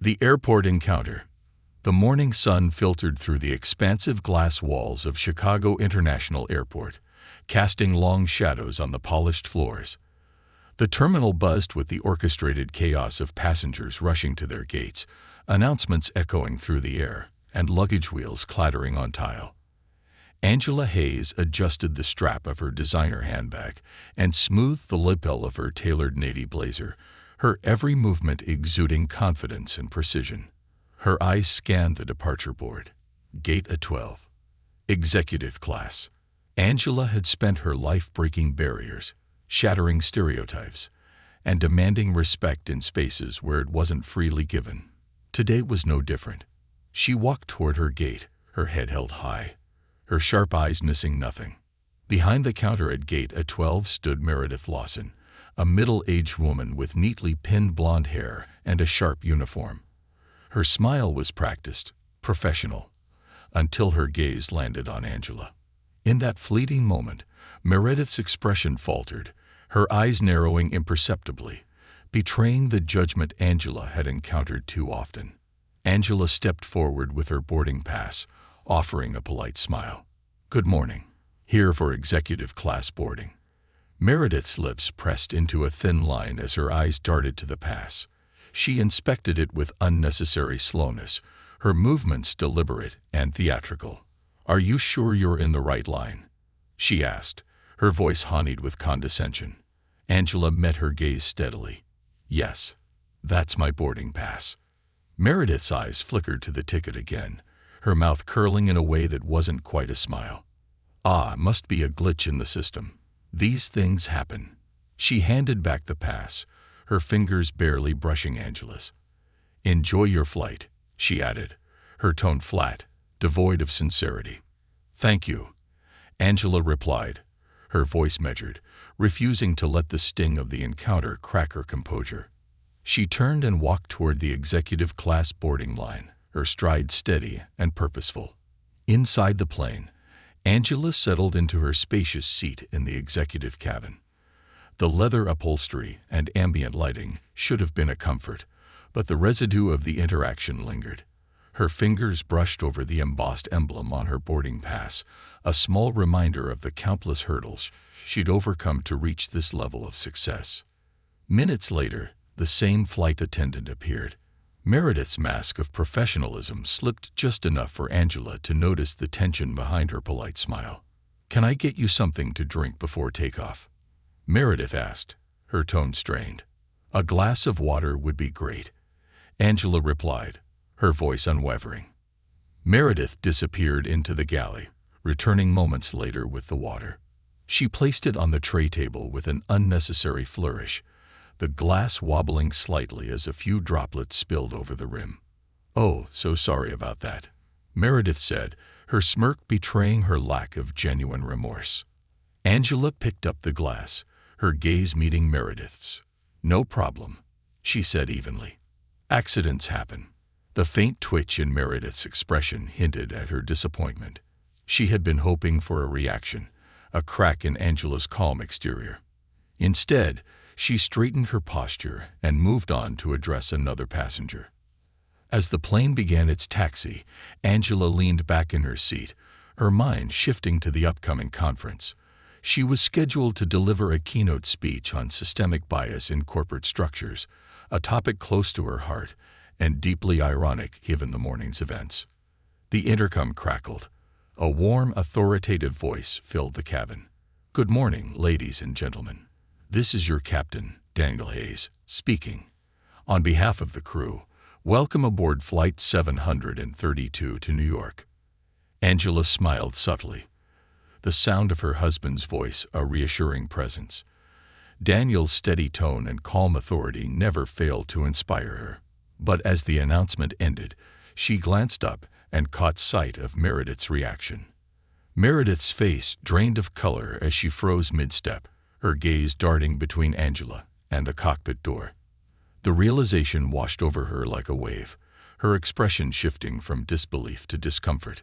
The airport encounter. The morning sun filtered through the expansive glass walls of Chicago International Airport, casting long shadows on the polished floors. The terminal buzzed with the orchestrated chaos of passengers rushing to their gates, announcements echoing through the air, and luggage wheels clattering on tile. Angela Hayes adjusted the strap of her designer handbag and smoothed the lapel of her tailored navy blazer, her every movement exuding confidence and precision. Her eyes scanned the departure board. Gate A12. Executive class. Angela had spent her life breaking barriers, shattering stereotypes, and demanding respect in spaces where it wasn't freely given. Today was no different. She walked toward her gate, her head held high, her sharp eyes missing nothing. Behind the counter at Gate A12 stood Meredith Lawson, a middle-aged woman with neatly pinned blonde hair and a sharp uniform. Her smile was practiced, professional, until her gaze landed on Angela. In that fleeting moment, Meredith's expression faltered, her eyes narrowing imperceptibly, betraying the judgment Angela had encountered too often. Angela stepped forward with her boarding pass, offering a polite smile. "Good morning. Here for executive class boarding." Meredith's lips pressed into a thin line as her eyes darted to the pass. She inspected it with unnecessary slowness, her movements deliberate and theatrical. "Are you sure you're in the right line?" she asked, her voice honeyed with condescension. Angela met her gaze steadily. "Yes, that's my boarding pass." Meredith's eyes flickered to the ticket again, her mouth curling in a way that wasn't quite a smile. Must be a glitch in the system. These things happen. She handed back the pass, her fingers barely brushing Angela's. "Enjoy your flight," she added, her tone flat, devoid of sincerity. "Thank you," Angela replied, her voice measured, refusing to let the sting of the encounter crack her composure. She turned and walked toward the executive class boarding line, her stride steady and purposeful. Inside the plane, Angela settled into her spacious seat in the executive cabin. The leather upholstery and ambient lighting should have been a comfort, but the residue of the interaction lingered. Her fingers brushed over the embossed emblem on her boarding pass, a small reminder of the countless hurdles she'd overcome to reach this level of success. Minutes later, the same flight attendant appeared. Meredith's mask of professionalism slipped just enough for Angela to notice the tension behind her polite smile. "Can I get you something to drink before takeoff?" Meredith asked, her tone strained. "A glass of water would be great," Angela replied, her voice unwavering. Meredith disappeared into the galley, returning moments later with the water. She placed it on the tray table with an unnecessary flourish, the glass wobbling slightly as a few droplets spilled over the rim. "Oh, so sorry about that," Meredith said, her smirk betraying her lack of genuine remorse. Angela picked up the glass, her gaze meeting Meredith's. "No problem," she said evenly. "Accidents happen." The faint twitch in Meredith's expression hinted at her disappointment. She had been hoping for a reaction, a crack in Angela's calm exterior. Instead, she straightened her posture and moved on to address another passenger. As the plane began its taxi, Angela leaned back in her seat, her mind shifting to the upcoming conference. She was scheduled to deliver a keynote speech on systemic bias in corporate structures, a topic close to her heart and deeply ironic given the morning's events. The intercom crackled. A warm, authoritative voice filled the cabin. "Good morning, ladies and gentlemen. This is your captain, Daniel Hayes, speaking. On behalf of the crew, welcome aboard Flight 732 to New York." Angela smiled subtly, the sound of her husband's voice a reassuring presence. Daniel's steady tone and calm authority never failed to inspire her. But as the announcement ended, she glanced up and caught sight of Meredith's reaction. Meredith's face drained of color as she froze mid-step, her gaze darting between Angela and the cockpit door. The realization washed over her like a wave, her expression shifting from disbelief to discomfort.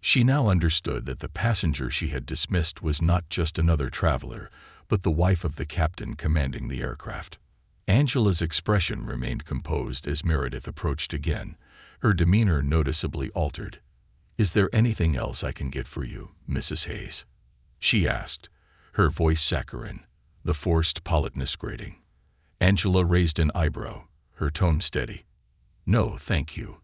She now understood that the passenger she had dismissed was not just another traveler, but the wife of the captain commanding the aircraft. Angela's expression remained composed as Meredith approached again, her demeanor noticeably altered. "Is there anything else I can get for you, Mrs. Hayes?" she asked, her voice saccharine, the forced politeness grating. Angela raised an eyebrow, her tone steady. "No, thank you.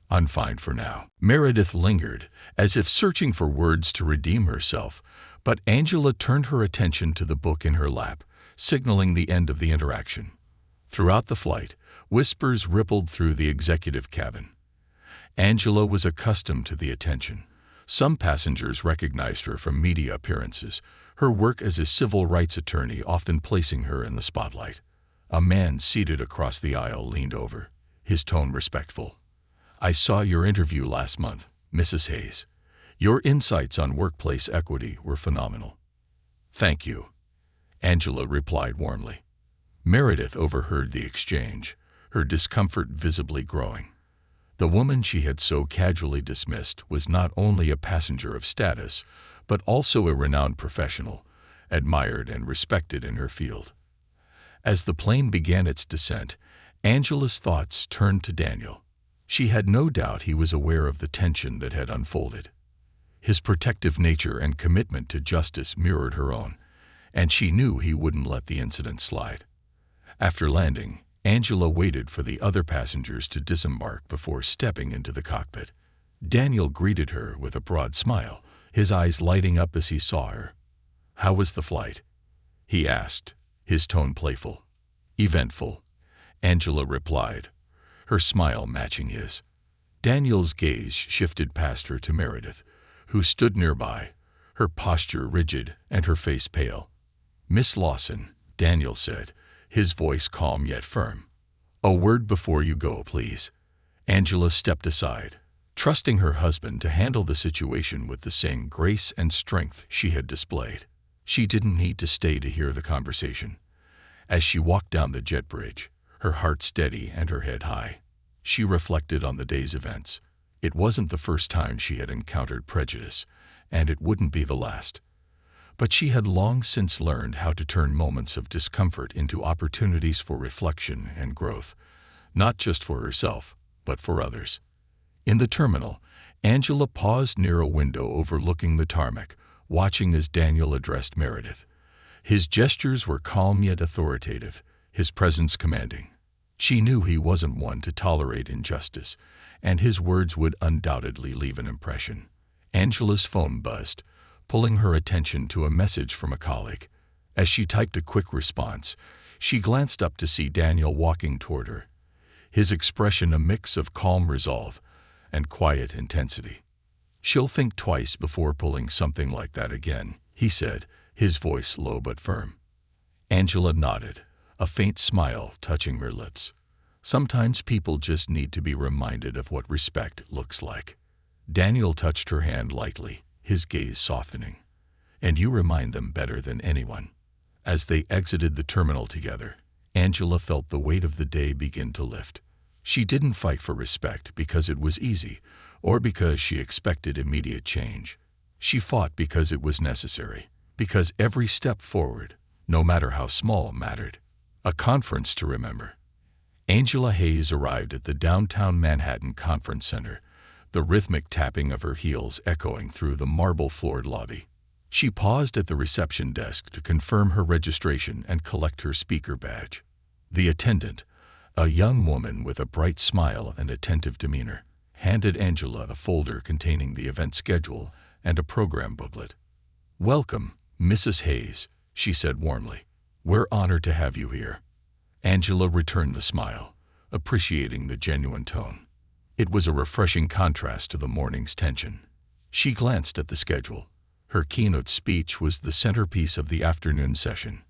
I'm fine for now." Meredith lingered, as if searching for words to redeem herself, but Angela turned her attention to the book in her lap, signaling the end of the interaction. Throughout the flight, whispers rippled through the executive cabin. Angela was accustomed to the attention. Some passengers recognized her from media appearances, her work as a civil rights attorney often placing her in the spotlight. A man seated across the aisle leaned over, his tone respectful. "I saw your interview last month, Mrs. Hayes. Your insights on workplace equity were phenomenal." "Thank you," Angela replied warmly. Meredith overheard the exchange, her discomfort visibly growing. The woman she had so casually dismissed was not only a passenger of status, but also a renowned professional, admired and respected in her field. As the plane began its descent, Angela's thoughts turned to Daniel. She had no doubt he was aware of the tension that had unfolded. His protective nature and commitment to justice mirrored her own, and she knew he wouldn't let the incident slide. After landing, Angela waited for the other passengers to disembark before stepping into the cockpit. Daniel greeted her with a broad smile, his eyes lighting up as he saw her. "How was the flight?" he asked, his tone playful. "Eventful," Angela replied, her smile matching his. Daniel's gaze shifted past her to Meredith, who stood nearby, her posture rigid and her face pale. "Miss Lawson," Daniel said, his voice calm yet firm. "A word before you go, please." Angela stepped aside, trusting her husband to handle the situation with the same grace and strength she had displayed. She didn't need to stay to hear the conversation. As she walked down the jet bridge, her heart steady and her head high, she reflected on the day's events. It wasn't the first time she had encountered prejudice, and it wouldn't be the last. But she had long since learned how to turn moments of discomfort into opportunities for reflection and growth, not just for herself, but for others. In the terminal, Angela paused near a window overlooking the tarmac, watching as Daniel addressed Meredith. His gestures were calm yet authoritative, his presence commanding. She knew he wasn't one to tolerate injustice, and his words would undoubtedly leave an impression. Angela's phone buzzed, pulling her attention to a message from a colleague. As she typed a quick response, she glanced up to see Daniel walking toward her, his expression a mix of calm resolve and quiet intensity. "She'll think twice before pulling something like that again," he said, his voice low but firm. Angela nodded, a faint smile touching her lips. Sometimes people just need to be reminded of what respect looks like. Daniel touched her hand lightly, his gaze softening. "And you remind them better than anyone." As they exited the terminal together, Angela felt the weight of the day begin to lift. She didn't fight for respect because it was easy, or because she expected immediate change. She fought because it was necessary, because every step forward, no matter how small, mattered. A conference to remember. Angela Hayes arrived at the downtown Manhattan Conference Center, the rhythmic tapping of her heels echoing through the marble-floored lobby. She paused at the reception desk to confirm her registration and collect her speaker badge. The attendant, a young woman with a bright smile and attentive demeanor, handed Angela a folder containing the event schedule and a program booklet. "Welcome, Mrs. Hayes," she said warmly. "We're honored to have you here." Angela returned the smile, appreciating the genuine tone. It was a refreshing contrast to the morning's tension. She glanced at the schedule. Her keynote speech was the centerpiece of the afternoon session.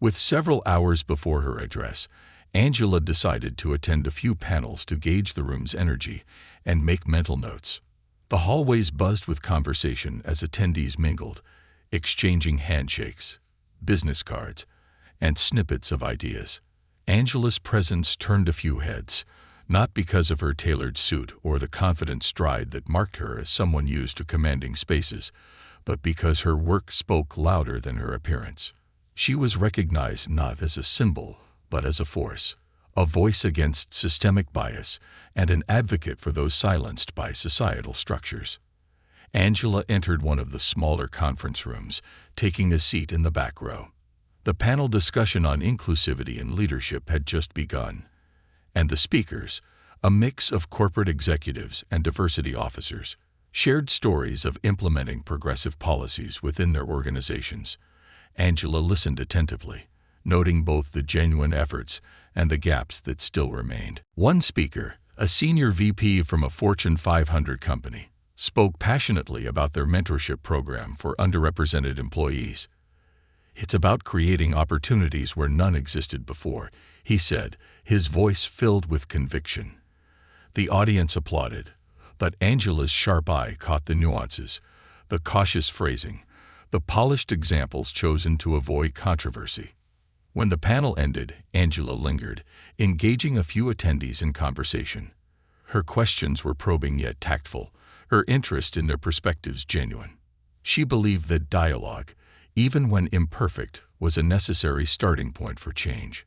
With several hours before her address, Angela decided to attend a few panels to gauge the room's energy and make mental notes. The hallways buzzed with conversation as attendees mingled, exchanging handshakes, business cards, and snippets of ideas. Angela's presence turned a few heads, not because of her tailored suit or the confident stride that marked her as someone used to commanding spaces, but because her work spoke louder than her appearance. She was recognized not as a symbol, but as a force, a voice against systemic bias and an advocate for those silenced by societal structures. Angela entered one of the smaller conference rooms, taking a seat in the back row. The panel discussion on inclusivity and leadership had just begun, and the speakers, a mix of corporate executives and diversity officers, shared stories of implementing progressive policies within their organizations. Angela listened attentively, noting both the genuine efforts and the gaps that still remained. One speaker, a senior VP from a Fortune 500 company, spoke passionately about their mentorship program for underrepresented employees. "It's about creating opportunities where none existed before," he said, his voice filled with conviction. The audience applauded, but Angela's sharp eye caught the nuances, the cautious phrasing, the polished examples chosen to avoid controversy. When the panel ended, Angela lingered, engaging a few attendees in conversation. Her questions were probing yet tactful, her interest in their perspectives genuine. She believed that dialogue, even when imperfect, was a necessary starting point for change.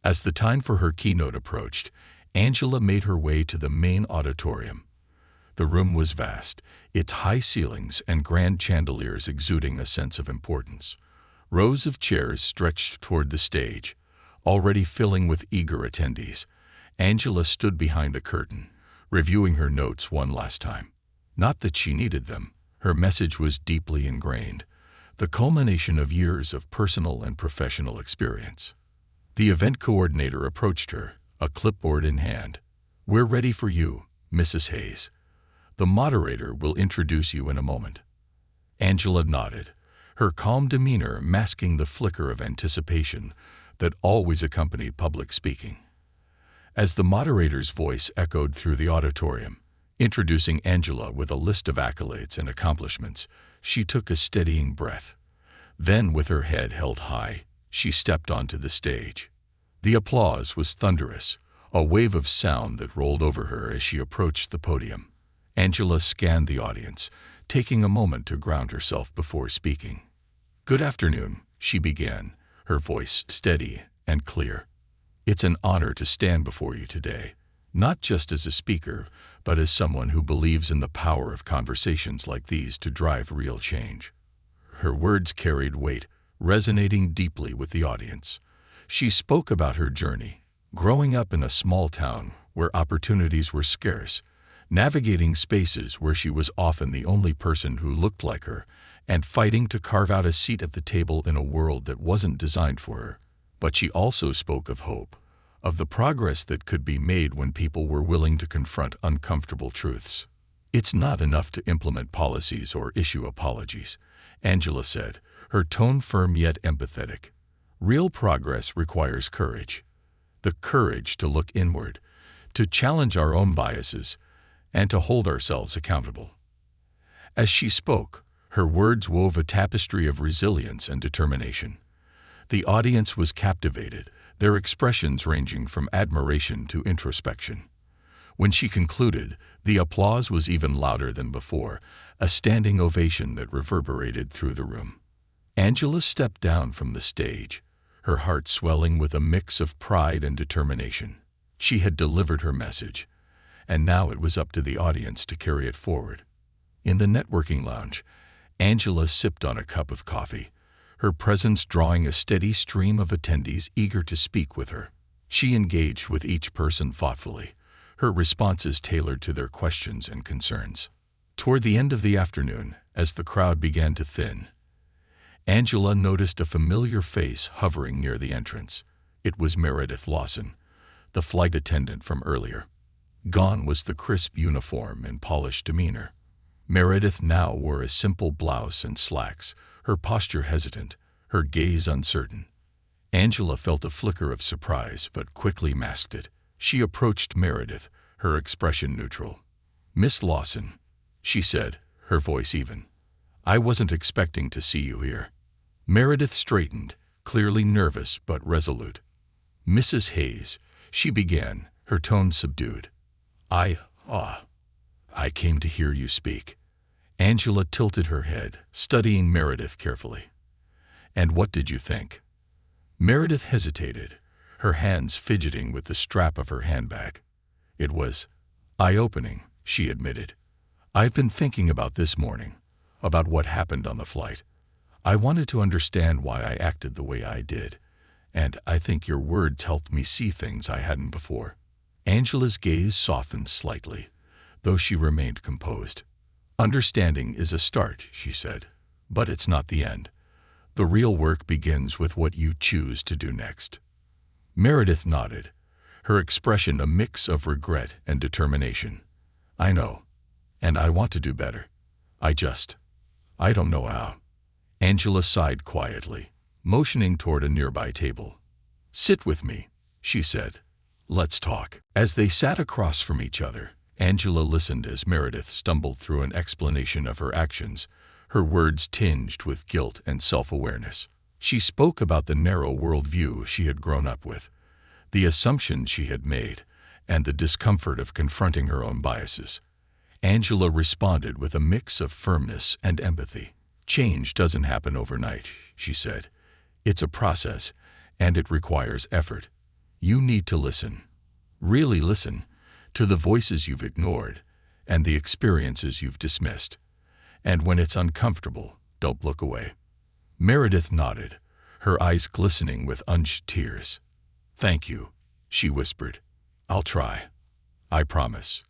As the time for her keynote approached, Angela made her way to the main auditorium. The room was vast, its high ceilings and grand chandeliers exuding a sense of importance. Rows of chairs stretched toward the stage, already filling with eager attendees. Angela stood behind the curtain, reviewing her notes one last time. Not that she needed them. Her message was deeply ingrained, the culmination of years of personal and professional experience. The event coordinator approached her, a clipboard in hand. "We're ready for you, Mrs. Hayes. The moderator will introduce you in a moment." Angela nodded, her calm demeanor masking the flicker of anticipation that always accompanied public speaking. As the moderator's voice echoed through the auditorium, introducing Angela with a list of accolades and accomplishments, she took a steadying breath. Then, with her head held high, she stepped onto the stage. The applause was thunderous, a wave of sound that rolled over her as she approached the podium. Angela scanned the audience, taking a moment to ground herself before speaking. "Good afternoon," she began, her voice steady and clear. "It's an honor to stand before you today, not just as a speaker, but as someone who believes in the power of conversations like these to drive real change." Her words carried weight, resonating deeply with the audience. She spoke about her journey, growing up in a small town where opportunities were scarce, navigating spaces where she was often the only person who looked like her, and fighting to carve out a seat at the table in a world that wasn't designed for her. But she also spoke of hope, of the progress that could be made when people were willing to confront uncomfortable truths. "It's not enough to implement policies or issue apologies," Angela said, her tone firm yet empathetic. "Real progress requires courage. The courage to look inward, to challenge our own biases, and to hold ourselves accountable." As she spoke, her words wove a tapestry of resilience and determination. The audience was captivated, their expressions ranging from admiration to introspection. When she concluded, the applause was even louder than before, a standing ovation that reverberated through the room. Angela stepped down from the stage, her heart swelling with a mix of pride and determination. She had delivered her message, and now it was up to the audience to carry it forward. In the networking lounge, Angela sipped on a cup of coffee, her presence drawing a steady stream of attendees eager to speak with her. She engaged with each person thoughtfully, her responses tailored to their questions and concerns. Toward the end of the afternoon, as the crowd began to thin, Angela noticed a familiar face hovering near the entrance. It was Meredith Lawson, the flight attendant from earlier. Gone was the crisp uniform and polished demeanor. Meredith now wore a simple blouse and slacks, her posture hesitant, her gaze uncertain. Angela felt a flicker of surprise but quickly masked it. She approached Meredith, her expression neutral. "Miss Lawson," she said, her voice even. "I wasn't expecting to see you here." Meredith straightened, clearly nervous but resolute. "Mrs. Hayes," she began, her tone subdued. I came to hear you speak." Angela tilted her head, studying Meredith carefully. "And what did you think?" Meredith hesitated, her hands fidgeting with the strap of her handbag. It was eye-opening, she admitted. I've been thinking about this morning, about what happened on the flight. I wanted to understand why I acted the way I did, and I think your words helped me see things I hadn't before. Angela's gaze softened slightly, though she remained composed. Understanding is a start, she said, but it's not the end. The real work begins with what you choose to do next. Meredith nodded, her expression a mix of regret and determination. I know, and I want to do better. I don't know how. Angela sighed quietly, motioning toward a nearby table. Sit with me, she said. Let's talk. As they sat across from each other, Angela listened as Meredith stumbled through an explanation of her actions, her words tinged with guilt and self-awareness. She spoke about the narrow worldview she had grown up with, the assumptions she had made, and the discomfort of confronting her own biases. Angela responded with a mix of firmness and empathy. Change doesn't happen overnight, she said. It's a process, and it requires effort. You need to listen, really listen, to the voices you've ignored and the experiences you've dismissed. And when it's uncomfortable, don't look away. Meredith nodded, her eyes glistening with unused tears. Thank you, she whispered. I'll try. I promise.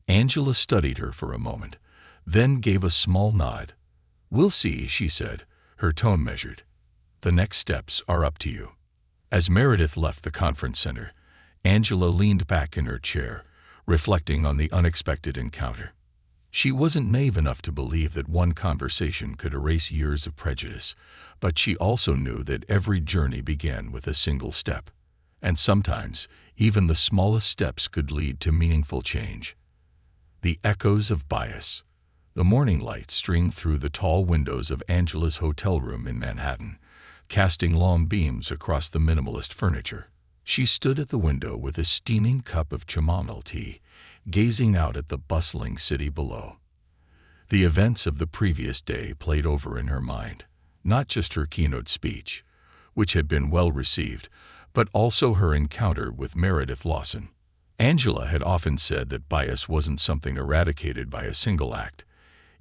Angela studied her for a moment, then gave a small nod. We'll see, she said, her tone measured. The next steps are up to you. As Meredith left the conference center, Angela leaned back in her chair, reflecting on the unexpected encounter. She wasn't naive enough to believe that one conversation could erase years of prejudice, but she also knew that every journey began with a single step, and sometimes even the smallest steps could lead to meaningful change. The echoes of bias. The morning light streamed through the tall windows of Angela's hotel room in Manhattan, casting long beams across the minimalist furniture. She stood at the window with a steaming cup of chamomile tea, gazing out at the bustling city below. The events of the previous day played over in her mind, not just her keynote speech, which had been well received, but also her encounter with Meredith Lawson. Angela had often said that bias wasn't something eradicated by a single act.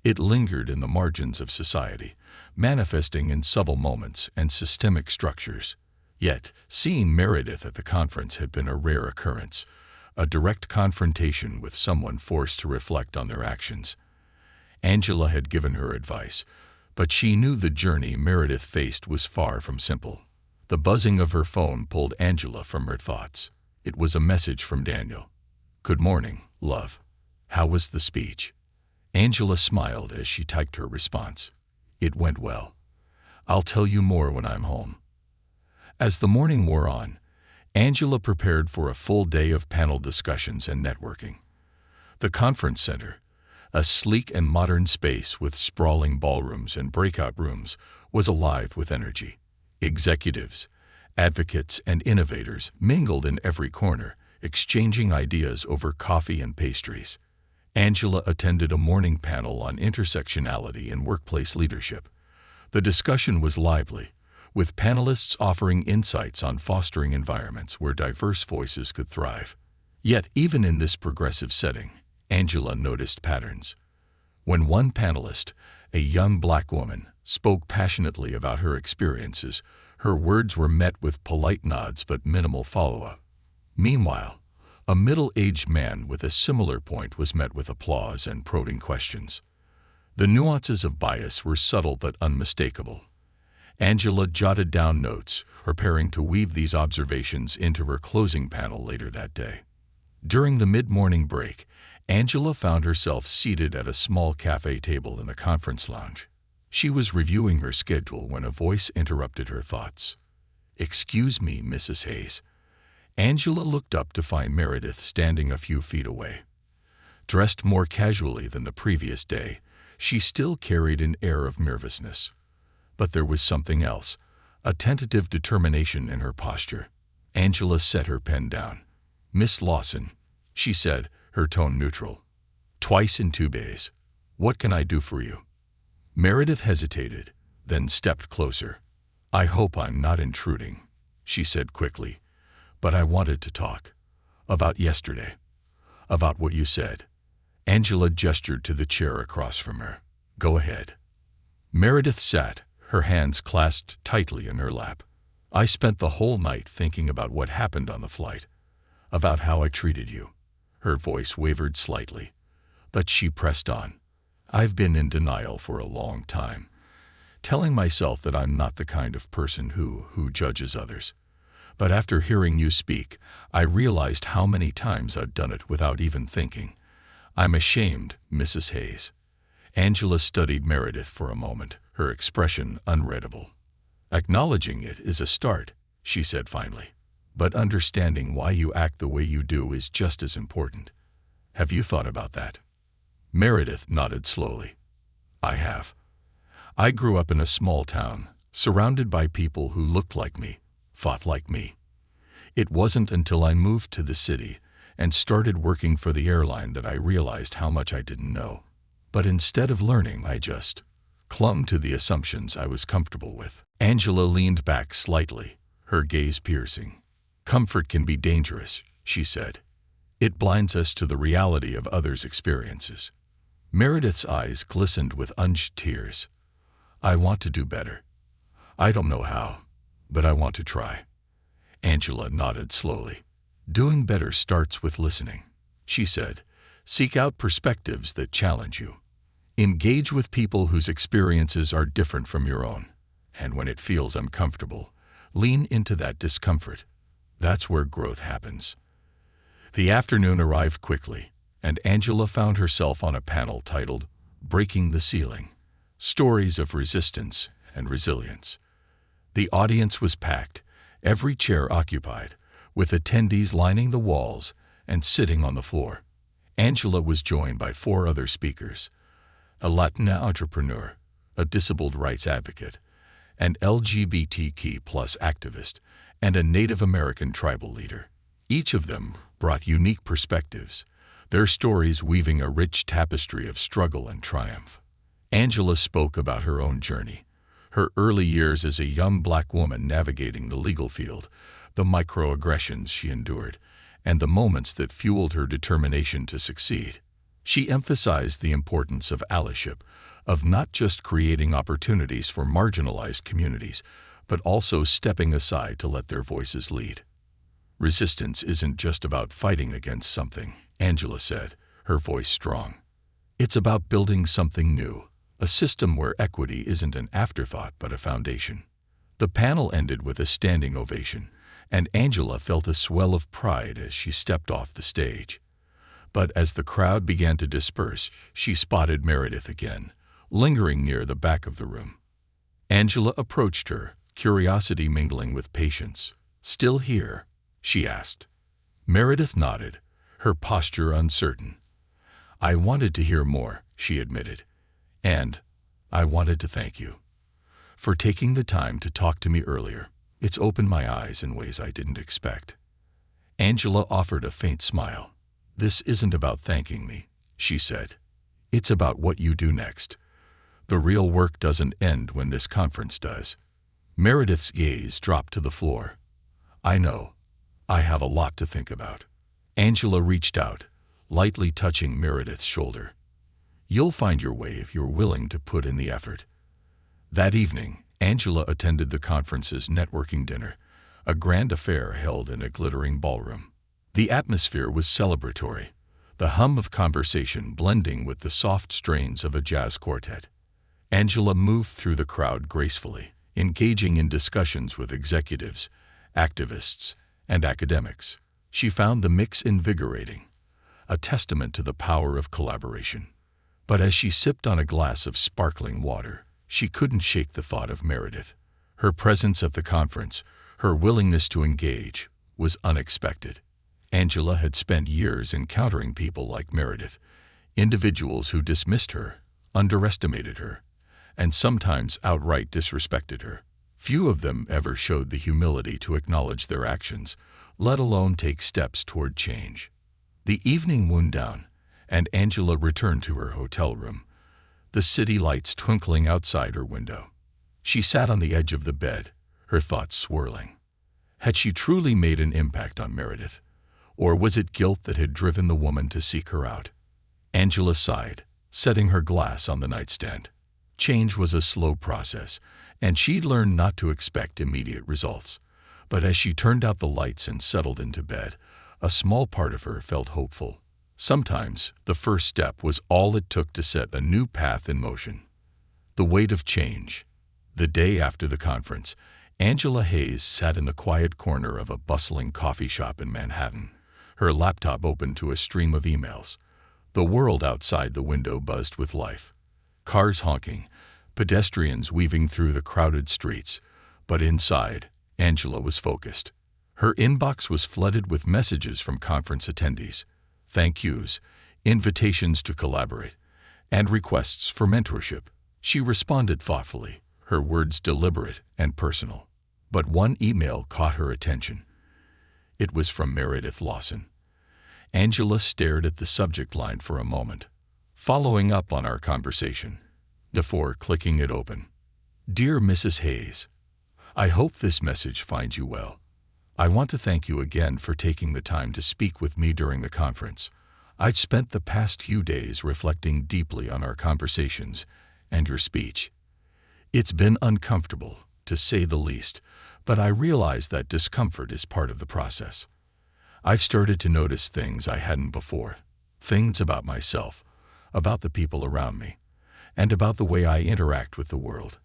It lingered in the margins of society, manifesting in subtle moments and systemic structures. Yet, seeing Meredith at the conference had been a rare occurrence, a direct confrontation with someone forced to reflect on their actions. Angela had given her advice, but she knew the journey Meredith faced was far from simple. The buzzing of her phone pulled Angela from her thoughts. It was a message from Daniel. Good morning, love. How was the speech? Angela smiled as she typed her response. It went well. I'll tell you more when I'm home. As the morning wore on, Angela prepared for a full day of panel discussions and networking. The conference center, a sleek and modern space with sprawling ballrooms and breakout rooms, was alive with energy. Executives, advocates, and innovators mingled in every corner, exchanging ideas over coffee and pastries. Angela attended a morning panel on intersectionality in workplace leadership. The discussion was lively, with panelists offering insights on fostering environments where diverse voices could thrive. Yet, even in this progressive setting, Angela noticed patterns. When one panelist, a young black woman, spoke passionately about her experiences, her words were met with polite nods but minimal follow-up. Meanwhile, a middle-aged man with a similar point was met with applause and probing questions. The nuances of bias were subtle but unmistakable. Angela jotted down notes, preparing to weave these observations into her closing panel later that day. During the mid-morning break, Angela found herself seated at a small cafe table in the conference lounge. She was reviewing her schedule when a voice interrupted her thoughts. Excuse me, Mrs. Hayes. Angela looked up to find Meredith standing a few feet away. Dressed more casually than the previous day, she still carried an air of nervousness. But there was something else, a tentative determination in her posture. Angela set her pen down. Miss Lawson, she said, her tone neutral. Twice in 2 days. What can I do for you? Meredith hesitated, then stepped closer. I hope I'm not intruding, she said quickly, But I wanted to talk. About yesterday. About what you said. Angela gestured to the chair across from her. Go ahead. Meredith sat, her hands clasped tightly in her lap. I spent the whole night thinking about what happened on the flight. About how I treated you. Her voice wavered slightly, but she pressed on. I've been in denial for a long time, telling myself that I'm not the kind of person who judges others. But after hearing you speak, I realized how many times I'd done it without even thinking. I'm ashamed, Mrs. Hayes. Angela studied Meredith for a moment, her expression unreadable. Acknowledging it is a start, she said finally. But understanding why you act the way you do is just as important. Have you thought about that? Meredith nodded slowly. I have. I grew up in a small town, surrounded by people who looked like me, thought like me. It wasn't until I moved to the city and started working for the airline that I realized how much I didn't know. But instead of learning, I just clung to the assumptions I was comfortable with. Angela leaned back slightly, her gaze piercing. Comfort can be dangerous, she said. It blinds us to the reality of others' experiences. Meredith's eyes glistened with unused tears. I want to do better. I don't know how, but I want to try. Angela nodded slowly. Doing better starts with listening, she said. Seek out perspectives that challenge you. Engage with people whose experiences are different from your own. And when it feels uncomfortable, lean into that discomfort. That's where growth happens. The afternoon arrived quickly, and Angela found herself on a panel titled Breaking the Ceiling: Stories of Resistance and Resilience. The audience was packed, every chair occupied, with attendees lining the walls and sitting on the floor. Angela was joined by 4 other speakers: a Latina entrepreneur, a disabled rights advocate, an LGBTQ+ activist, and a Native American tribal leader. Each of them brought unique perspectives, their stories weaving a rich tapestry of struggle and triumph. Angela spoke about her own journey, her early years as a young Black woman navigating the legal field, the microaggressions she endured, and the moments that fueled her determination to succeed. She emphasized the importance of allyship, of not just creating opportunities for marginalized communities, but also stepping aside to let their voices lead. Resistance isn't just about fighting against something, Angela said, her voice strong. It's about building something new, a system where equity isn't an afterthought but a foundation. The panel ended with a standing ovation, and Angela felt a swell of pride as she stepped off the stage. But as the crowd began to disperse, she spotted Meredith again, lingering near the back of the room. Angela approached her, curiosity mingling with patience. Still here? She asked. Meredith nodded, her posture uncertain. I wanted to hear more, she admitted. And I wanted to thank you for taking the time to talk to me earlier. It's opened my eyes in ways I didn't expect. Angela offered a faint smile. This isn't about thanking me, she said. It's about what you do next. The real work doesn't end when this conference does. Meredith's gaze dropped to the floor. I know. I have a lot to think about. Angela reached out, lightly touching Meredith's shoulder. You'll find your way if you're willing to put in the effort. That evening, Angela attended the conference's networking dinner, a grand affair held in a glittering ballroom. The atmosphere was celebratory, the hum of conversation blending with the soft strains of a jazz quartet. Angela moved through the crowd gracefully, engaging in discussions with executives, activists, and academics. She found the mix invigorating, a testament to the power of collaboration. But as she sipped on a glass of sparkling water, she couldn't shake the thought of Meredith. Her presence at the conference, her willingness to engage, was unexpected. Angela had spent years encountering people like Meredith, individuals who dismissed her, underestimated her, and sometimes outright disrespected her. Few of them ever showed the humility to acknowledge their actions, let alone take steps toward change. The evening wound down, and Angela returned to her hotel room, the city lights twinkling outside her window. She sat on the edge of the bed, her thoughts swirling. Had she truly made an impact on Meredith? Or was it guilt that had driven the woman to seek her out? Angela sighed, setting her glass on the nightstand. Change was a slow process, and she'd learned not to expect immediate results. But as she turned out the lights and settled into bed, a small part of her felt hopeful. Sometimes the first step was all it took to set a new path in motion. The weight of change. The day after the conference, Angela Hayes sat in the quiet corner of a bustling coffee shop in Manhattan, her laptop open to a stream of emails. The world outside the window buzzed with life. Cars honking, pedestrians weaving through the crowded streets. But inside, Angela was focused. Her inbox was flooded with messages from conference attendees, thank yous, invitations to collaborate, and requests for mentorship. She responded thoughtfully, her words deliberate and personal. But one email caught her attention. It was from Meredith Lawson. Angela stared at the subject line for a moment, following up on our conversation, before clicking it open. Dear Mrs. Hayes, I hope this message finds you well. I want to thank you again for taking the time to speak with me during the conference. I've spent the past few days reflecting deeply on our conversations and your speech. It's been uncomfortable, to say the least, but I realize that discomfort is part of the process. I've started to notice things I hadn't before, things about myself, about the people around me, and about the way I interact with the world.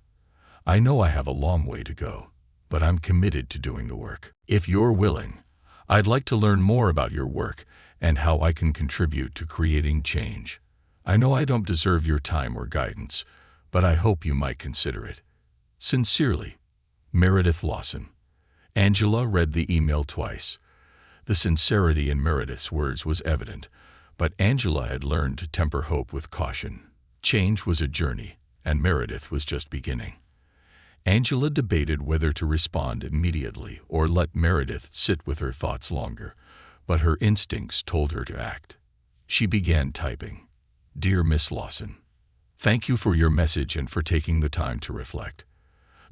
I know I have a long way to go, but I'm committed to doing the work. If you're willing, I'd like to learn more about your work and how I can contribute to creating change. I know I don't deserve your time or guidance, but I hope you might consider it. Sincerely, Meredith Lawson. Angela read the email twice. The sincerity in Meredith's words was evident, but Angela had learned to temper hope with caution. Change was a journey, and Meredith was just beginning. Angela debated whether to respond immediately or let Meredith sit with her thoughts longer, but her instincts told her to act. She began typing. Dear Miss Lawson, thank you for your message and for taking the time to reflect.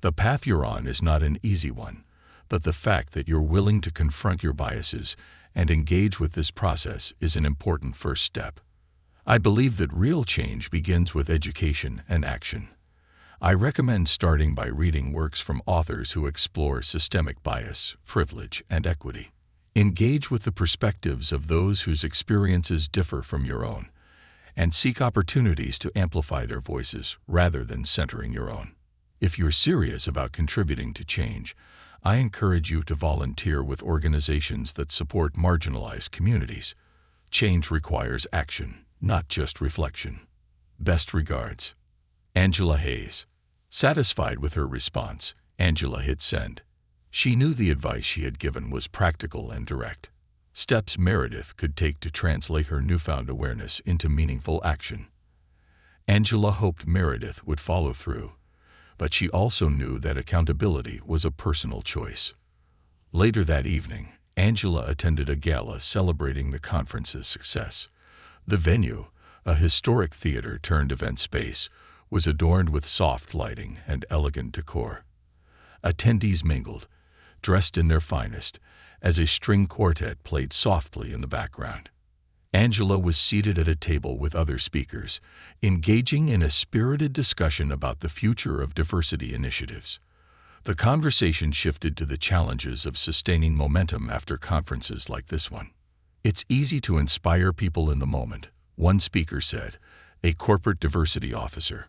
The path you're on is not an easy one, but the fact that you're willing to confront your biases and engage with this process is an important first step. I believe that real change begins with education and action. I recommend starting by reading works from authors who explore systemic bias, privilege, and equity. Engage with the perspectives of those whose experiences differ from your own, and seek opportunities to amplify their voices rather than centering your own. If you're serious about contributing to change, I encourage you to volunteer with organizations that support marginalized communities. Change requires action, not just reflection. Best regards, Angela Hayes. Satisfied with her response, Angela hit send. She knew the advice she had given was practical and direct. Steps Meredith could take to translate her newfound awareness into meaningful action. Angela hoped Meredith would follow through, but she also knew that accountability was a personal choice. Later that evening, Angela attended a gala celebrating the conference's success. The venue, a historic theater-turned-event space, was adorned with soft lighting and elegant decor. Attendees mingled, dressed in their finest, as a string quartet played softly in the background. Angela was seated at a table with other speakers, engaging in a spirited discussion about the future of diversity initiatives. The conversation shifted to the challenges of sustaining momentum after conferences like this one. It's easy to inspire people in the moment, one speaker said, a corporate diversity officer.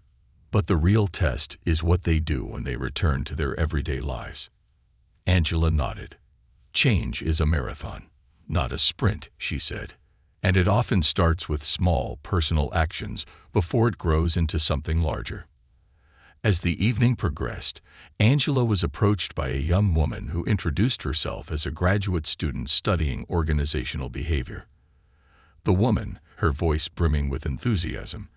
But the real test is what they do when they return to their everyday lives. Angela nodded. Change is a marathon, not a sprint, she said. And it often starts with small, personal actions before it grows into something larger. As the evening progressed, Angela was approached by a young woman who introduced herself as a graduate student studying organizational behavior. The woman, her voice brimming with enthusiasm,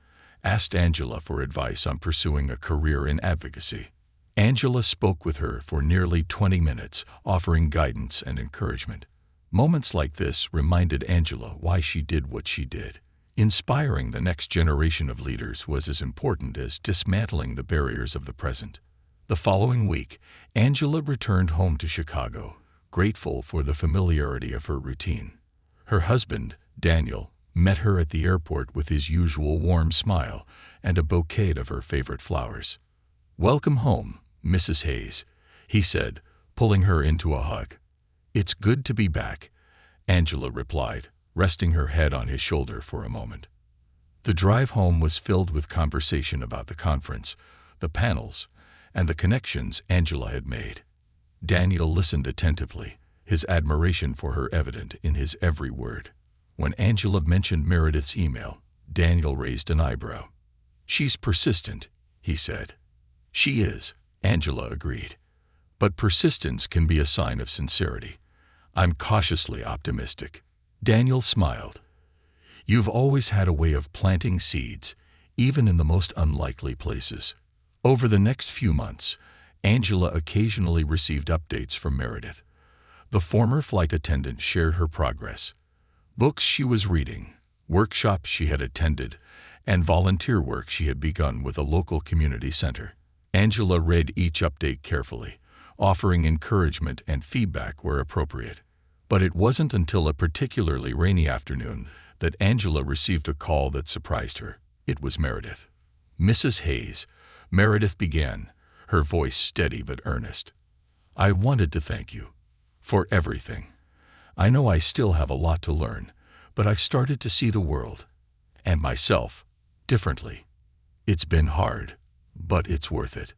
asked Angela for advice on pursuing a career in advocacy. Angela spoke with her for nearly 20 minutes, offering guidance and encouragement. Moments like this reminded Angela why she did what she did. Inspiring the next generation of leaders was as important as dismantling the barriers of the present. The following week, Angela returned home to Chicago, grateful for the familiarity of her routine. Her husband, Daniel, met her at the airport with his usual warm smile and a bouquet of her favorite flowers. "Welcome home, Mrs. Hayes," he said, pulling her into a hug. "It's good to be back," Angela replied, resting her head on his shoulder for a moment. The drive home was filled with conversation about the conference, the panels, and the connections Angela had made. Daniel listened attentively, his admiration for her evident in his every word. When Angela mentioned Meredith's email, Daniel raised an eyebrow. "She's persistent," he said. "She is," Angela agreed. "But persistence can be a sign of sincerity. I'm cautiously optimistic." Daniel smiled. "You've always had a way of planting seeds, even in the most unlikely places." Over the next few months, Angela occasionally received updates from Meredith. The former flight attendant shared her progress, books she was reading, workshops she had attended, and volunteer work she had begun with a local community center. Angela read each update carefully, offering encouragement and feedback where appropriate. But it wasn't until a particularly rainy afternoon that Angela received a call that surprised her. It was Meredith. "Mrs. Hayes," Meredith began, her voice steady but earnest. "I wanted to thank you for everything. I know I still have a lot to learn, but I've started to see the world, and myself, differently. It's been hard, but it's worth it."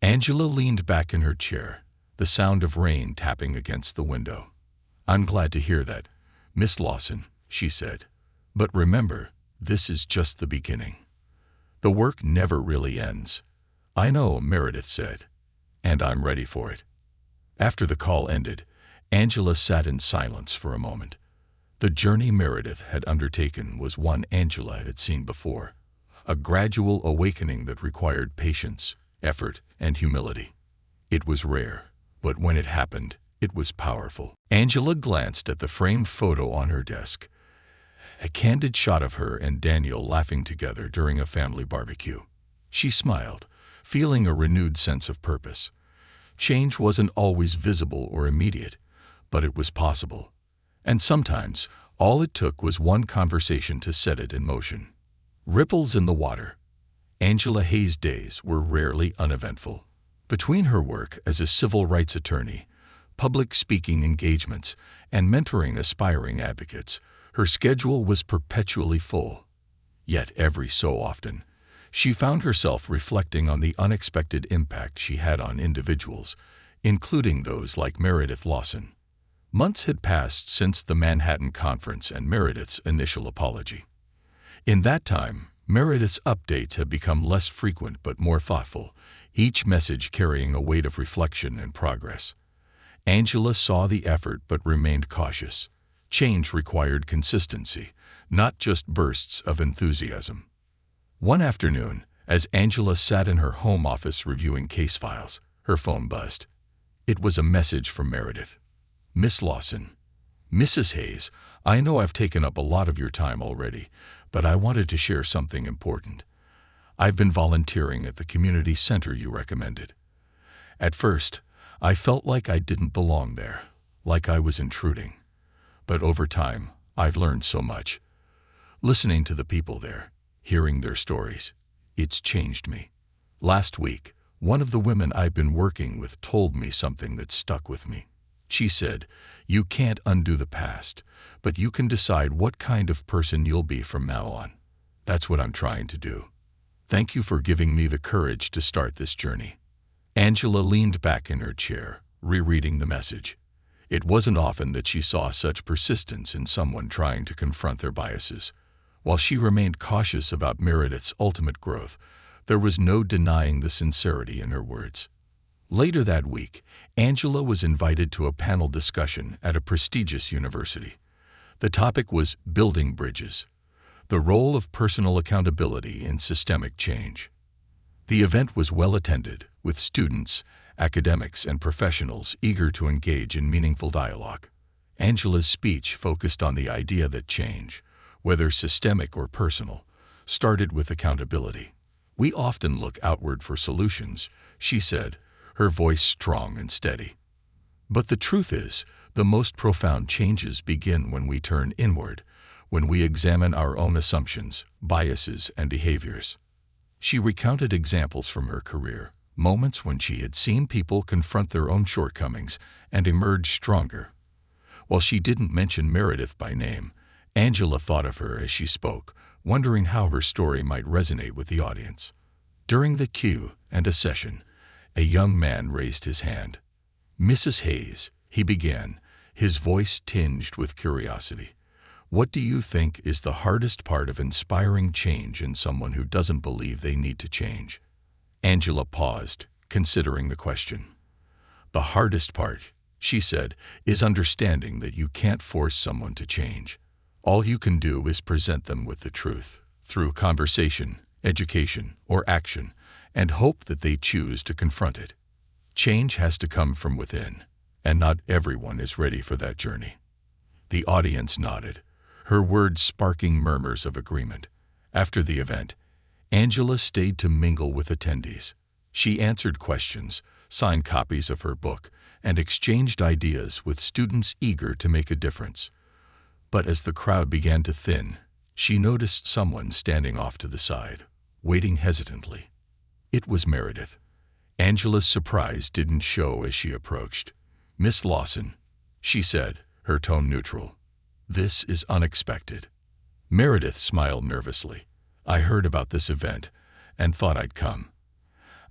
Angela leaned back in her chair, the sound of rain tapping against the window. "I'm glad to hear that, Miss Lawson," she said. "But remember, this is just the beginning. The work never really ends." "I know," Meredith said, "and I'm ready for it." After the call ended, Angela sat in silence for a moment. The journey Meredith had undertaken was one Angela had seen before, a gradual awakening that required patience, effort, and humility. It was rare, but when it happened, it was powerful. Angela glanced at the framed photo on her desk, a candid shot of her and Daniel laughing together during a family barbecue. She smiled, feeling a renewed sense of purpose. Change wasn't always visible or immediate, but it was possible. And sometimes, all it took was one conversation to set it in motion. Ripples in the water. Angela Hayes' days were rarely uneventful. Between her work as a civil rights attorney, public speaking engagements, and mentoring aspiring advocates, her schedule was perpetually full. Yet every so often, she found herself reflecting on the unexpected impact she had on individuals, including those like Meredith Lawson. Months had passed since the Manhattan Conference and Meredith's initial apology. In that time, Meredith's updates had become less frequent but more thoughtful, each message carrying a weight of reflection and progress. Angela saw the effort but remained cautious. Change required consistency, not just bursts of enthusiasm. One afternoon, as Angela sat in her home office reviewing case files, her phone buzzed. It was a message from Meredith. "Miss Lawson, Mrs. Hayes, I know I've taken up a lot of your time already, but I wanted to share something important. I've been volunteering at the community center you recommended. At first, I felt like I didn't belong there, like I was intruding. But over time, I've learned so much. Listening to the people there, hearing their stories, it's changed me. Last week, one of the women I've been working with told me something that stuck with me. She said, 'You can't undo the past, but you can decide what kind of person you'll be from now on.' That's what I'm trying to do. Thank you for giving me the courage to start this journey." Angela leaned back in her chair, rereading the message. It wasn't often that she saw such persistence in someone trying to confront their biases. While she remained cautious about Meredith's ultimate growth, there was no denying the sincerity in her words. Later that week, Angela was invited to a panel discussion at a prestigious university. The topic was building bridges, the role of personal accountability in systemic change. The event was well attended, with students, academics, and professionals eager to engage in meaningful dialogue. Angela's speech focused on the idea that change, whether systemic or personal, started with accountability. "We often look outward for solutions," she said, her voice strong and steady. But the truth is, the most profound changes begin when we turn inward, when we examine our own assumptions, biases, and behaviors. She recounted examples from her career, moments when she had seen people confront their own shortcomings and emerge stronger. While she didn't mention Meredith by name, Angela thought of her as she spoke, wondering how her story might resonate with the audience. During the Q&A session, a young man raised his hand. "Mrs. Hayes," he began, his voice tinged with curiosity, "what do you think is the hardest part of inspiring change in someone who doesn't believe they need to change?" Angela paused, considering the question. "The hardest part," she said, "is understanding that you can't force someone to change. All you can do is present them with the truth, through conversation, education, or action, and hope that they choose to confront it. Change has to come from within, and not everyone is ready for that journey." The audience nodded, her words sparking murmurs of agreement. After the event, Angela stayed to mingle with attendees. She answered questions, signed copies of her book, and exchanged ideas with students eager to make a difference. But as the crowd began to thin, she noticed someone standing off to the side, waiting hesitantly. It was Meredith. Angela's surprise didn't show as she approached. "Miss Lawson," she said, her tone neutral. "This is unexpected." Meredith smiled nervously. "I heard about this event and thought I'd come.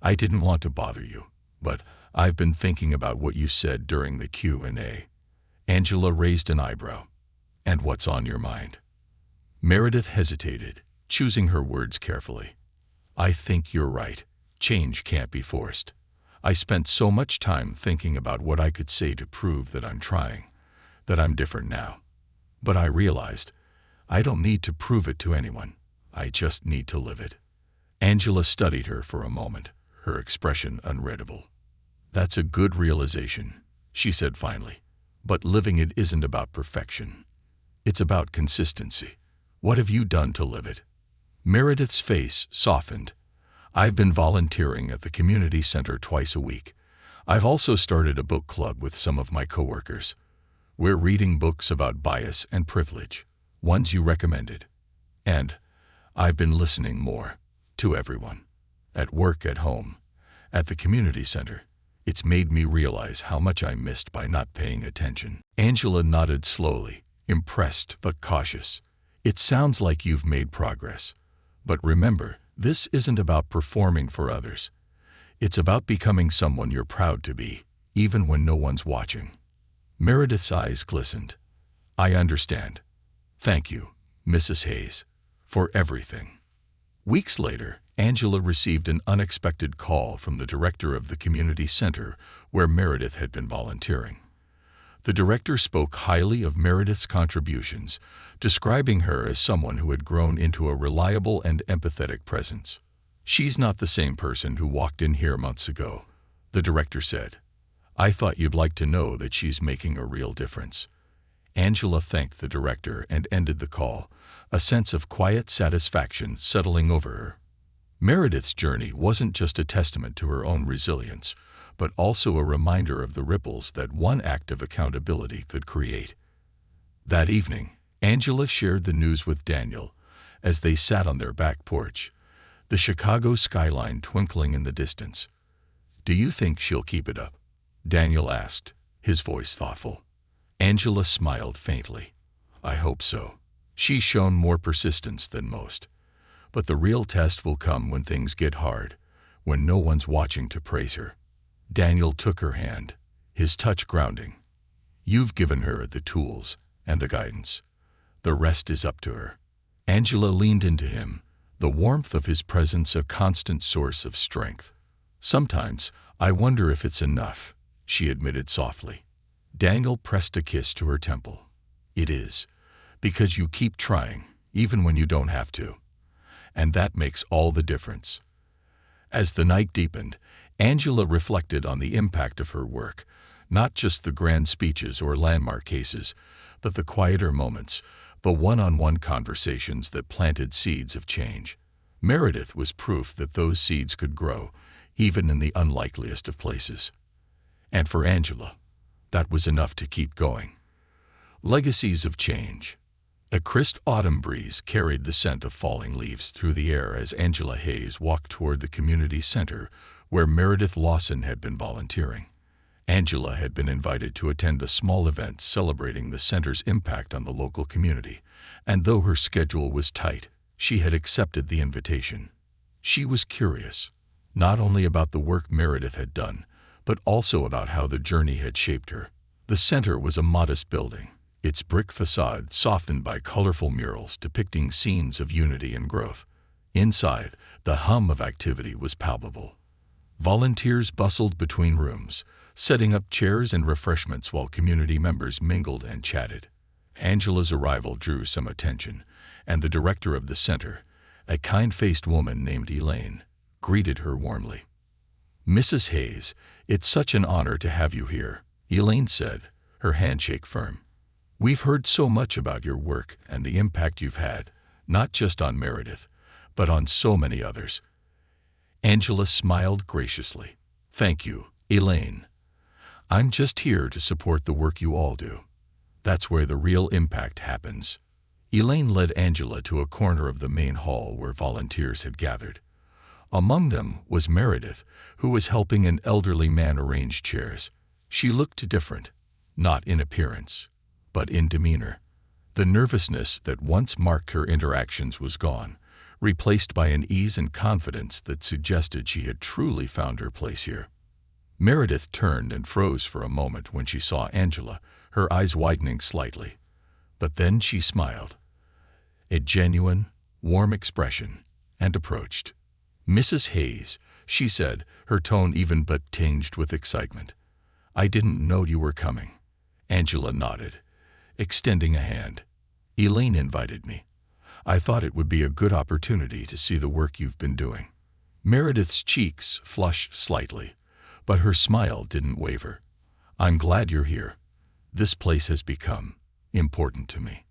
I didn't want to bother you, but I've been thinking about what you said during the Q&A. Angela raised an eyebrow. "And what's on your mind?" Meredith hesitated, choosing her words carefully. "I think you're right. Change can't be forced. I spent so much time thinking about what I could say to prove that I'm trying, that I'm different now. But I realized I don't need to prove it to anyone. I just need to live it." Angela studied her for a moment, her expression unreadable. "That's a good realization," she said finally. "But living it isn't about perfection. It's about consistency. What have you done to live it?" Meredith's face softened. "I've been volunteering at the community center twice a week. I've also started a book club with some of my coworkers. We're reading books about bias and privilege, ones you recommended. And I've been listening more, to everyone. At work, at home, at the community center. It's made me realize how much I missed by not paying attention." Angela nodded slowly, impressed but cautious. "It sounds like you've made progress. But remember, this isn't about performing for others. It's about becoming someone you're proud to be, even when no one's watching." Meredith's eyes glistened. "I understand. Thank you, Mrs. Hayes, for everything." Weeks later, Angela received an unexpected call from the director of the community center where Meredith had been volunteering. The director spoke highly of Meredith's contributions, describing her as someone who had grown into a reliable and empathetic presence. "She's not the same person who walked in here months ago," the director said. "I thought you'd like to know that she's making a real difference." Angela thanked the director and ended the call, a sense of quiet satisfaction settling over her. Meredith's journey wasn't just a testament to her own resilience, but also a reminder of the ripples that one act of accountability could create. That evening, Angela shared the news with Daniel as they sat on their back porch, the Chicago skyline twinkling in the distance. "Do you think she'll keep it up?" Daniel asked, his voice thoughtful. Angela smiled faintly. "I hope so. She's shown more persistence than most. But the real test will come when things get hard, when no one's watching to praise her." Daniel took her hand, his touch grounding. "You've given her the tools and the guidance. The rest is up to her." Angela leaned into him, the warmth of his presence a constant source of strength. "Sometimes I wonder if it's enough," she admitted softly. Daniel pressed a kiss to her temple. "It is, because you keep trying, even when you don't have to. And that makes all the difference." As the night deepened, Angela reflected on the impact of her work, not just the grand speeches or landmark cases, but the quieter moments, the one-on-one conversations that planted seeds of change. Meredith was proof that those seeds could grow, even in the unlikeliest of places. And for Angela, That was enough to keep going. Legacies of change. A crisp autumn breeze carried the scent of falling leaves through the air as Angela Hayes walked toward the community center where Meredith Lawson had been volunteering. Angela had been invited to attend a small event celebrating the center's impact on the local community, and though her schedule was tight, she had accepted the invitation. She was curious, not only about the work Meredith had done, but also about how the journey had shaped her. The center was a modest building, its brick facade softened by colorful murals depicting scenes of unity and growth. Inside, the hum of activity was palpable. Volunteers bustled between rooms, setting up chairs and refreshments while community members mingled and chatted. Angela's arrival drew some attention, and the director of the center, a kind-faced woman named Elaine, greeted her warmly. "Mrs. Hayes, it's such an honor to have you here," Elaine said, her handshake firm. "We've heard so much about your work and the impact you've had, not just on Meredith, but on so many others." Angela smiled graciously. "Thank you, Elaine. I'm just here to support the work you all do. That's where the real impact happens." Elaine led Angela to a corner of the main hall where volunteers had gathered. Among them was Meredith, who was helping an elderly man arrange chairs. She looked different, not in appearance, but in demeanor. The nervousness that once marked her interactions was gone, replaced by an ease and confidence that suggested she had truly found her place here. Meredith turned and froze for a moment when she saw Angela, her eyes widening slightly. But then she smiled, a genuine, warm expression, and approached. "Mrs. Hayes," she said, her tone even but tinged with excitement. "I didn't know you were coming." Angela nodded, extending a hand. "Elaine invited me. I thought it would be a good opportunity to see the work you've been doing." Meredith's cheeks flushed slightly, but her smile didn't waver. "I'm glad you're here. This place has become important to me."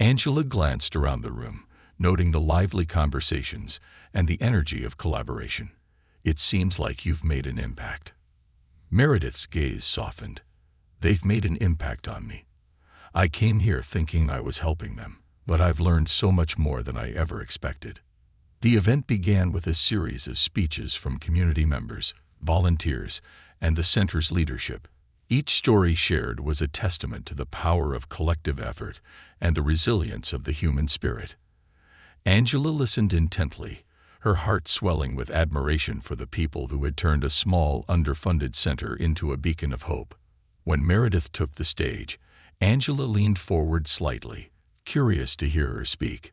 Angela glanced around the room, noting the lively conversations and the energy of collaboration. "It seems like you've made an impact." Meredith's gaze softened. "They've made an impact on me. I came here thinking I was helping them, but I've learned so much more than I ever expected." The event began with a series of speeches from community members, volunteers, and the center's leadership. Each story shared was a testament to the power of collective effort and the resilience of the human spirit. Angela listened intently, her heart swelling with admiration for the people who had turned a small, underfunded center into a beacon of hope. When Meredith took the stage, Angela leaned forward slightly, curious to hear her speak.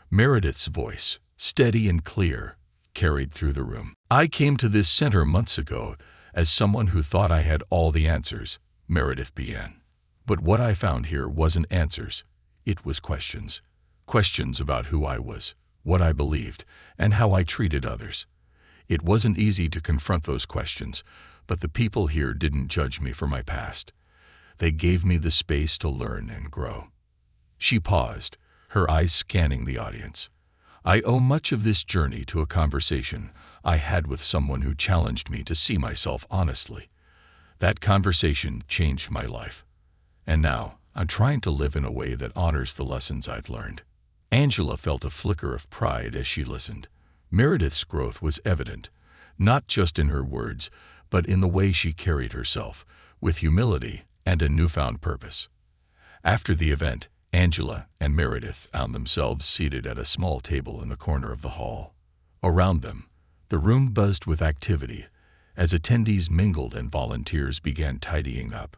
Meredith's voice, steady and clear, carried through the room. "I came to this center months ago as someone who thought I had all the answers," Meredith began. "But what I found here wasn't answers. It was questions. Questions about who I was, what I believed, and how I treated others. It wasn't easy to confront those questions, but the people here didn't judge me for my past. They gave me the space to learn and grow." She paused, her eyes scanning the audience. "I owe much of this journey to a conversation I had with someone who challenged me to see myself honestly. That conversation changed my life. And now, I'm trying to live in a way that honors the lessons I've learned." Angela felt a flicker of pride as she listened. Meredith's growth was evident, not just in her words, but in the way she carried herself, with humility and a newfound purpose. After the event, Angela and Meredith found themselves seated at a small table in the corner of the hall. Around them, the room buzzed with activity as attendees mingled and volunteers began tidying up.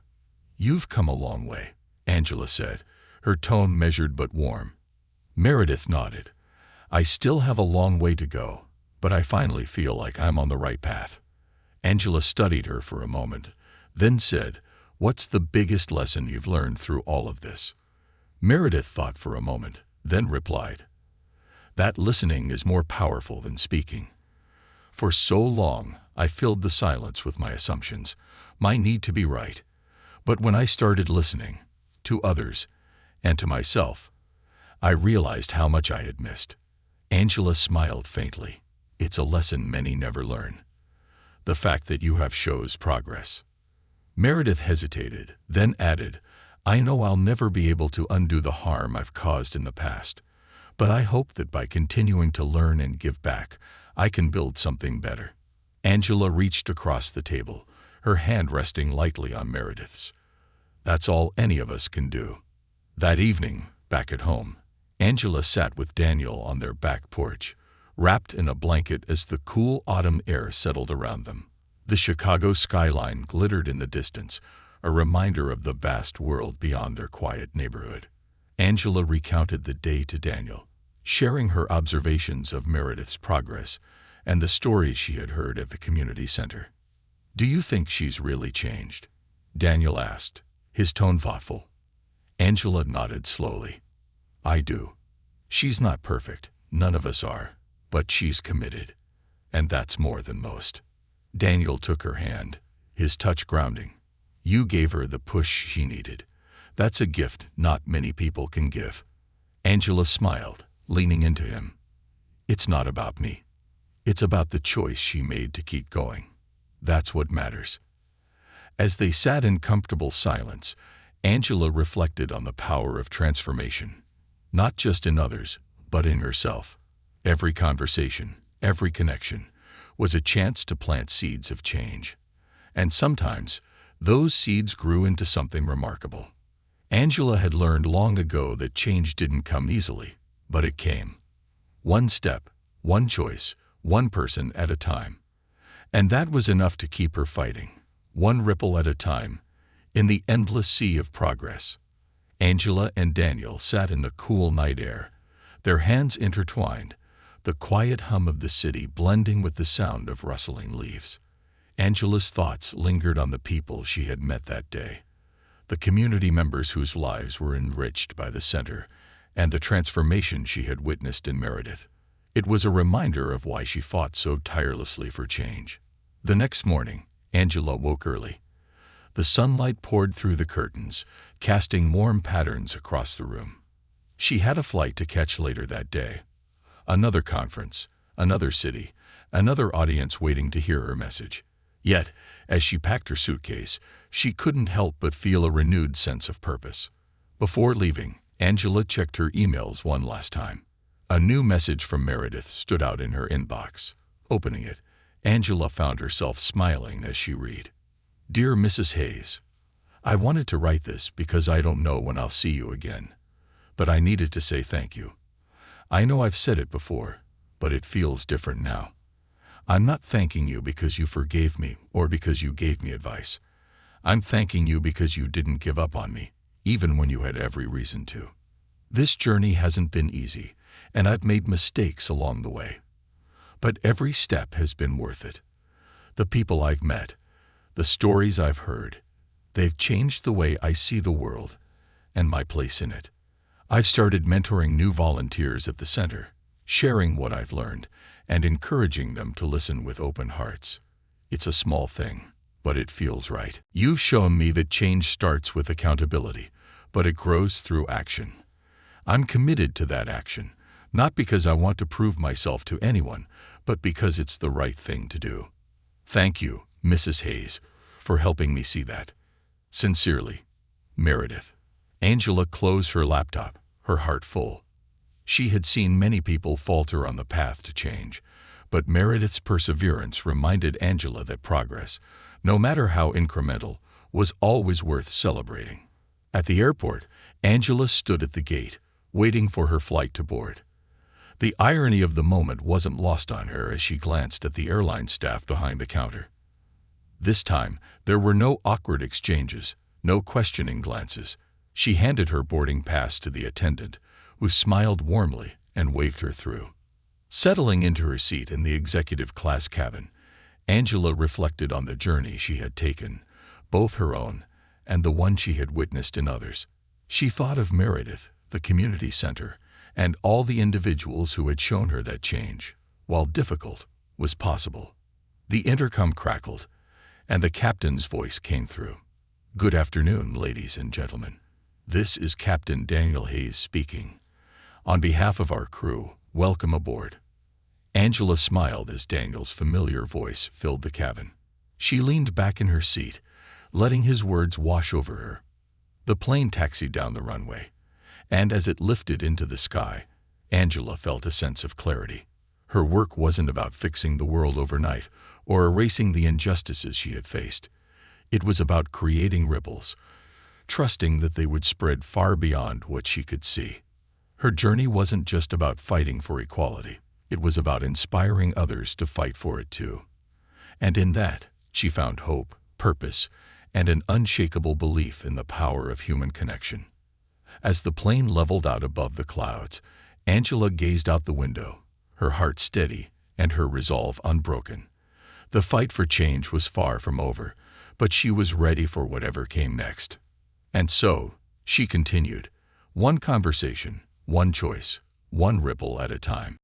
"You've come a long way," Angela said, her tone measured but warm. Meredith nodded. "I still have a long way to go, but I finally feel like I'm on the right path." Angela studied her for a moment, then said, "What's the biggest lesson you've learned through all of this?" Meredith thought for a moment, then replied, "That listening is more powerful than speaking. For so long, I filled the silence with my assumptions, my need to be right. But when I started listening, to others, and to myself, I realized how much I had missed." Angela smiled faintly. "It's a lesson many never learn. The fact that you have shows progress." Meredith hesitated, then added, "I know I'll never be able to undo the harm I've caused in the past, but I hope that by continuing to learn and give back, I can build something better." Angela reached across the table, her hand resting lightly on Meredith's. "That's all any of us can do." That evening, back at home, Angela sat with Daniel on their back porch, wrapped in a blanket as the cool autumn air settled around them. The Chicago skyline glittered in the distance, a reminder of the vast world beyond their quiet neighborhood. Angela recounted the day to Daniel, sharing her observations of Meredith's progress and the stories she had heard at the community center. "Do you think she's really changed?" Daniel asked, his tone thoughtful. Angela nodded slowly. "I do. She's not perfect, none of us are, but she's committed, and that's more than most." Daniel took her hand, his touch grounding. "You gave her the push she needed. That's a gift not many people can give." Angela smiled, leaning into him. "It's not about me. It's about the choice she made to keep going. That's what matters." As they sat in comfortable silence, Angela reflected on the power of transformation, not just in others, but in herself. Every conversation, every connection, was a chance to plant seeds of change. And sometimes, those seeds grew into something remarkable. Angela had learned long ago that change didn't come easily, but it came. One step, one choice, one person at a time. And that was enough to keep her fighting, one ripple at a time, in the endless sea of progress. Angela and Daniel sat in the cool night air, their hands intertwined, the quiet hum of the city blending with the sound of rustling leaves. Angela's thoughts lingered on the people she had met that day, the community members whose lives were enriched by the center, and the transformation she had witnessed in Meredith. It was a reminder of why she fought so tirelessly for change. The next morning, Angela woke early. The sunlight poured through the curtains, casting warm patterns across the room. She had a flight to catch later that day. Another conference, another city, another audience waiting to hear her message. Yet, as she packed her suitcase, she couldn't help but feel a renewed sense of purpose. Before leaving, Angela checked her emails one last time. A new message from Meredith stood out in her inbox. Opening it, Angela found herself smiling as she read. "Dear Mrs. Hayes, I wanted to write this because I don't know when I'll see you again, but I needed to say thank you. I know I've said it before, but it feels different now. I'm not thanking you because you forgave me or because you gave me advice. I'm thanking you because you didn't give up on me, even when you had every reason to. This journey hasn't been easy, and I've made mistakes along the way. But every step has been worth it. The people I've met, the stories I've heard, they've changed the way I see the world and my place in it. I've started mentoring new volunteers at the center, sharing what I've learned, and encouraging them to listen with open hearts. It's a small thing, but it feels right. You've shown me that change starts with accountability, but it grows through action. I'm committed to that action, not because I want to prove myself to anyone, but because it's the right thing to do. Thank you, Mrs. Hayes, for helping me see that. Sincerely, Meredith." Angela closed her laptop, her heart full. She had seen many people falter on the path to change, but Meredith's perseverance reminded Angela that progress, no matter how incremental, was always worth celebrating. At the airport, Angela stood at the gate, waiting for her flight to board. The irony of the moment wasn't lost on her as she glanced at the airline staff behind the counter. This time, there were no awkward exchanges, no questioning glances. She handed her boarding pass to the attendant, who smiled warmly and waved her through. Settling into her seat in the executive class cabin, Angela reflected on the journey she had taken, both her own and the one she had witnessed in others. She thought of Meredith, the community center, and all the individuals who had shown her that change, while difficult, was possible. The intercom crackled, and the captain's voice came through. "Good afternoon, ladies and gentlemen. This is Captain Daniel Hayes speaking. On behalf of our crew, welcome aboard." Angela smiled as Daniel's familiar voice filled the cabin. She leaned back in her seat, letting his words wash over her. The plane taxied down the runway, and as it lifted into the sky, Angela felt a sense of clarity. Her work wasn't about fixing the world overnight or erasing the injustices she had faced. It was about creating ripples, trusting that they would spread far beyond what she could see. Her journey wasn't just about fighting for equality. It was about inspiring others to fight for it too. And in that, she found hope, purpose, and an unshakable belief in the power of human connection. As the plane leveled out above the clouds, Angela gazed out the window, her heart steady and her resolve unbroken. The fight for change was far from over, but she was ready for whatever came next. And so, she continued, one conversation, one choice, one ripple at a time.